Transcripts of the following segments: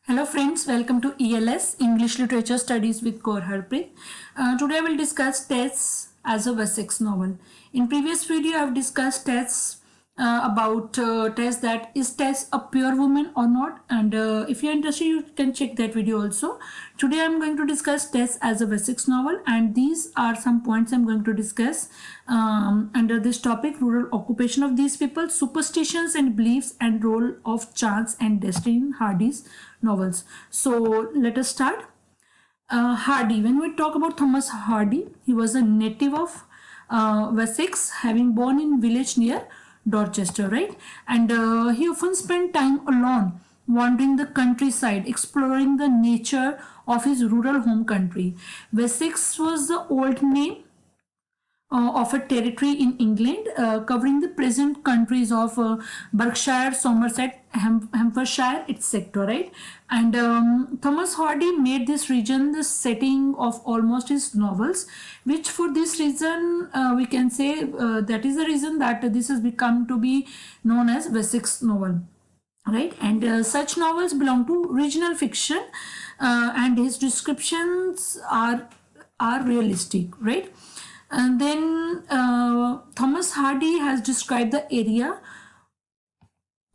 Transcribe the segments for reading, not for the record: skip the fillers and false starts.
Hello friends, welcome to ELS English Literature Studies with Kaur Harpreet. Today I will discuss Tess as a Wessex novel. In previous video I have discussed Tess about Tess, that is Tess a pure woman or not, and if you are interested you can check that video also. Today I am going to discuss Tess as a Wessex novel, and these are some points I am going to discuss under this topic: rural occupation of these people, superstitions and beliefs, and role of chance and destiny in Hardy's novels. So let us start. Hardy. When we talk about Thomas Hardy, he was a native of Wessex, having born in village near Dorchester, right? And he often spent time alone, wandering the countryside, exploring the nature of his rural home country. Wessex was the old name of a territory in England, covering the present countries of Berkshire, Somerset, Hampshire, etc. Right, and Thomas Hardy made this region the setting of almost his novels, which for this reason we can say that is the reason that this has become to be known as Wessex novel. Right, and such novels belong to regional fiction, and his descriptions are realistic, right? And then Thomas Hardy has described the area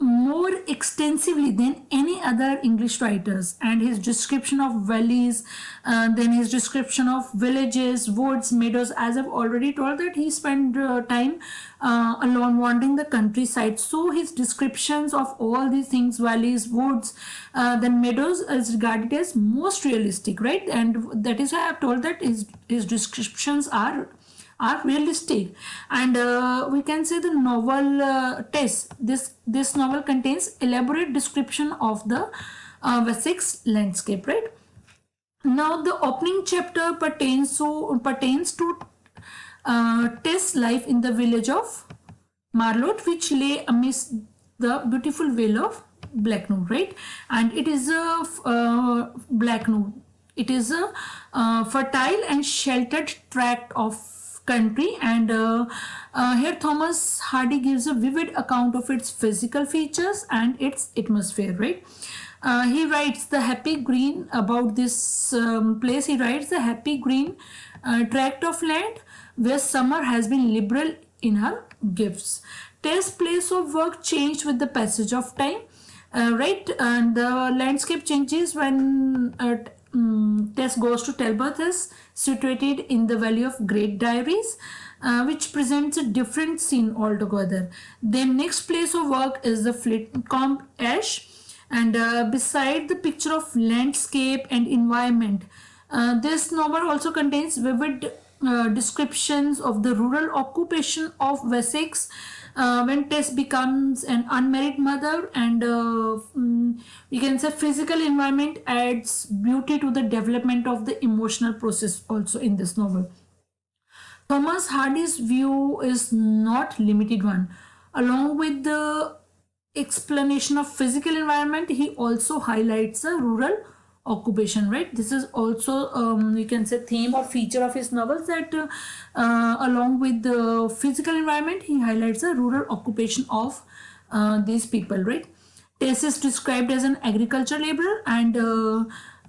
more extensively than any other English writers, and his description of valleys, then his description of villages, woods, meadows, as I've already told that he spent time alone wandering the countryside. So his descriptions of all these things, valleys, woods, then meadows, is regarded as most realistic, right? And that is why I've told that his descriptions are realistic. And we can say the novel Tess, this novel contains elaborate description of the Wessex landscape, right? Now the opening chapter pertains to Tess' life in the village of Marlotte, which lay amidst the beautiful vale of Blacknoe, right? And it is a Blacknoe. It is a fertile and sheltered tract of country, and here Thomas Hardy gives a vivid account of its physical features and its atmosphere, right? He writes the happy green about this place. He writes the happy green tract of land where summer has been liberal in her gifts. Tess' place of work changed with the passage of time, right? And the landscape changes when Tess goes to Talbot, is situated in the valley of Great Diaries, which presents a different scene altogether. Their next place of work is the Flintcomb Ash, and beside the picture of landscape and environment, this novel also contains vivid descriptions of the rural occupation of Wessex when Tess becomes an unmarried mother, and we can say physical environment adds beauty to the development of the emotional process also in this novel. Thomas Hardy's view is not limited one. Along with the explanation of physical environment, he also highlights a rural occupation, right? This is also we can say theme or feature of his novels, that along with the physical environment he highlights a rural occupation of these people, right? Tess is described as an agriculture laborer, and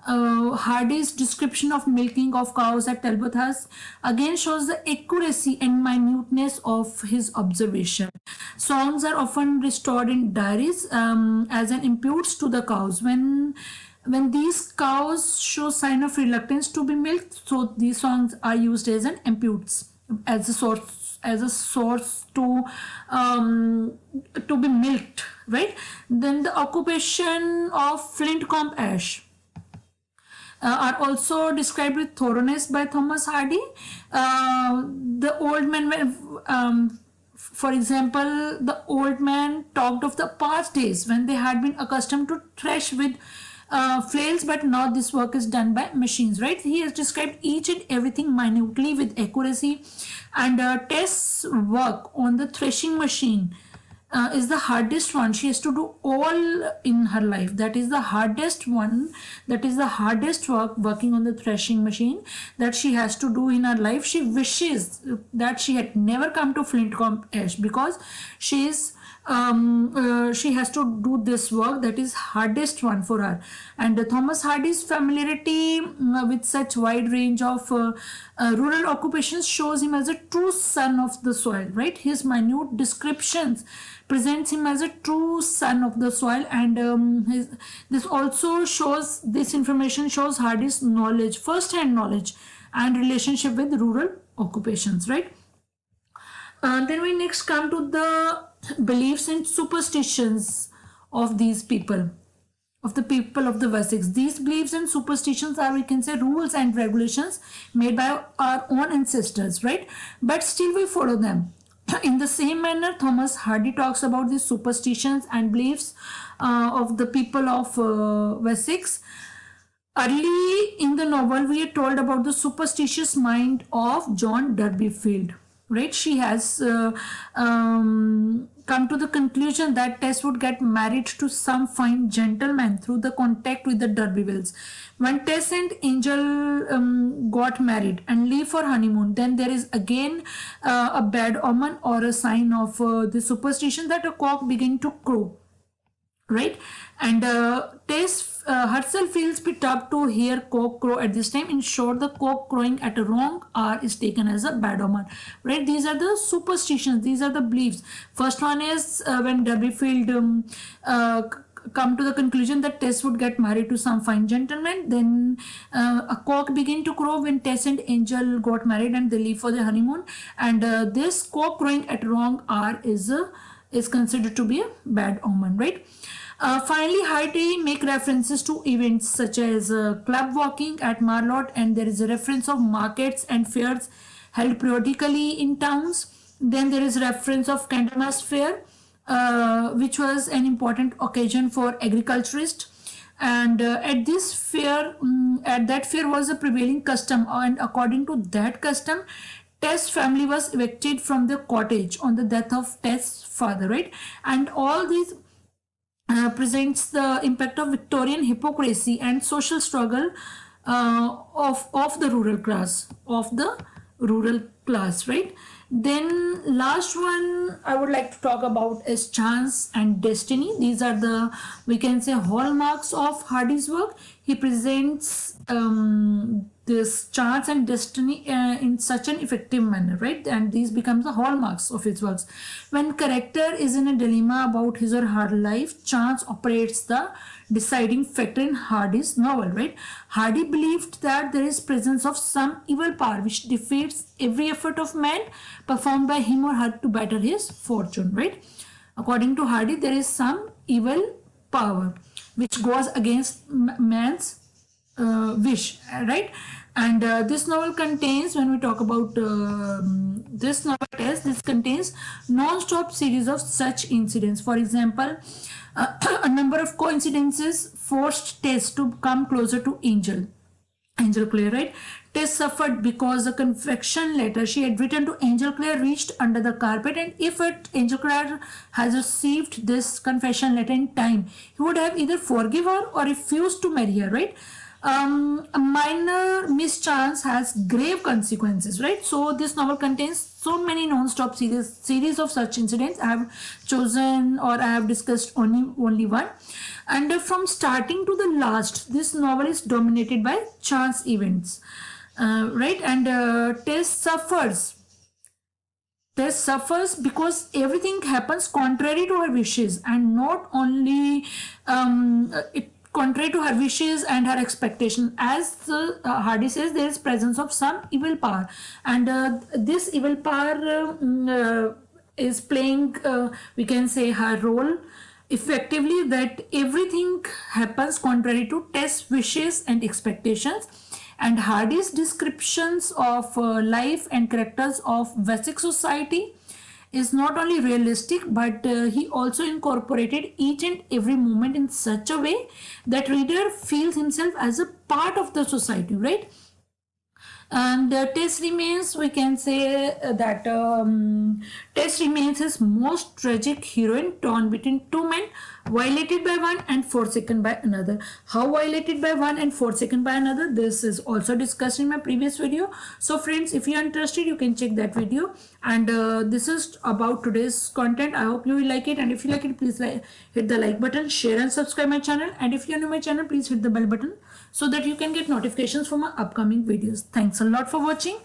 Hardy's description of milking of cows at Talbot House again shows the accuracy and minuteness of his observation. Songs are often restored in diaries as an imputes to the cows. When these cows show sign of reluctance to be milked, so these songs are used as an imputes, as a source to be milked, right? Then the occupation of Flintcomb Ash are also described with thoroughness by Thomas Hardy. The old man, for example, the old man talked of the past days when they had been accustomed to thresh with flails, but now this work is done by machines, right? He has described each and everything minutely with accuracy, and Tess' work on the threshing machine is the hardest one. She has to do all in her life. That is the hardest one. That is the hardest work, working on the threshing machine, that she has to do in her life. She wishes that she had never come to Flintcomb Ash, because she is she has to do this work that is hardest one for her. And Thomas Hardy's familiarity with such wide range of rural occupations shows him as a true son of the soil, right? His minute descriptions presents him as a true son of the soil. And this information shows Hardy's knowledge, first-hand knowledge and relationship with rural occupations, right? Then we next come to the beliefs and superstitions of these people, of the people of the Wessex. These beliefs and superstitions are, we can say, rules and regulations made by our own ancestors, right? But still we follow them. In the same manner, Thomas Hardy talks about these superstitions and beliefs of the people of Wessex. Early in the novel, we are told about the superstitious mind of John Durbeyfield, right? She has come to the conclusion that Tess would get married to some fine gentleman through the contact with the D'Urbervilles. When Tess and Angel got married and leave for honeymoon, then there is again a bad omen or a sign of the superstition that a cock begin to crow, right? And Tess herself feels perturbed to hear cock crow at this time. In short, the cock crowing at a wrong hour is taken as a bad omen, right? These are the superstitions, these are the beliefs. First one is when Durbeyfield come to the conclusion that Tess would get married to some fine gentleman. Then a cock began to crow when Tess and Angel got married and they leave for the honeymoon. And this cock crowing at wrong hour is considered to be a bad omen, right? Finally, Hardy make references to events such as club walking at Marlott, and there is a reference of markets and fairs held periodically in towns. Then there is reference of Candlemas Fair, which was an important occasion for agriculturists. And at that fair was a prevailing custom, and according to that custom, Tess' family was evicted from the cottage on the death of Tess' father, right? And all these presents the impact of Victorian hypocrisy and social struggle of the rural class, right? Then last one I would like to talk about is chance and destiny. These are the, we can say, hallmarks of Hardy's work. He presents this chance and destiny in such an effective manner, right? And these becomes the hallmarks of his works. When character is in a dilemma about his or her life, chance operates the deciding factor in Hardy's novel, right? Hardy believed that there is presence of some evil power which defeats every effort of man performed by him or her to better his fortune, right? According to Hardy, there is some evil power which goes against man's wish, right? And this novel contains, when we talk about this novel test, this contains non-stop series of such incidents. For example, a number of coincidences forced Tess to come closer to Angel Clare, right? Tess suffered because a confession letter she had written to Angel Clare reached under the carpet, and if Angel Clare has received this confession letter in time, he would have either forgive her or refused to marry her, right? A minor mischance has grave consequences, right? So this novel contains so many non-stop series of such incidents. I have chosen, or I have discussed only one. And from starting to the last, this novel is dominated by chance events, right? And Tess suffers because everything happens contrary to her wishes, and not only it contrary to her wishes and her expectation. As Hardy says, there is presence of some evil power, and this evil power is playing, we can say, her role effectively, that everything happens contrary to Tess' wishes and expectations. And Hardy's descriptions of life and characters of Wessex society is not only realistic, but he also incorporated each and every moment in such a way that reader feels himself as a part of the society, right? And Tess remains, we can say that Tess remains his most tragic heroine, torn between two men, violated by one and forsaken by another. How violated by one and forsaken by another, this is also discussed in my previous video. So friends, if you are interested, you can check that video. And this is about today's content. I hope you will like it, and if you like it, please hit the like button, share and subscribe my channel. And if you are new to my channel, please hit the bell button so that you can get notifications for my upcoming videos. Thanks a lot for watching.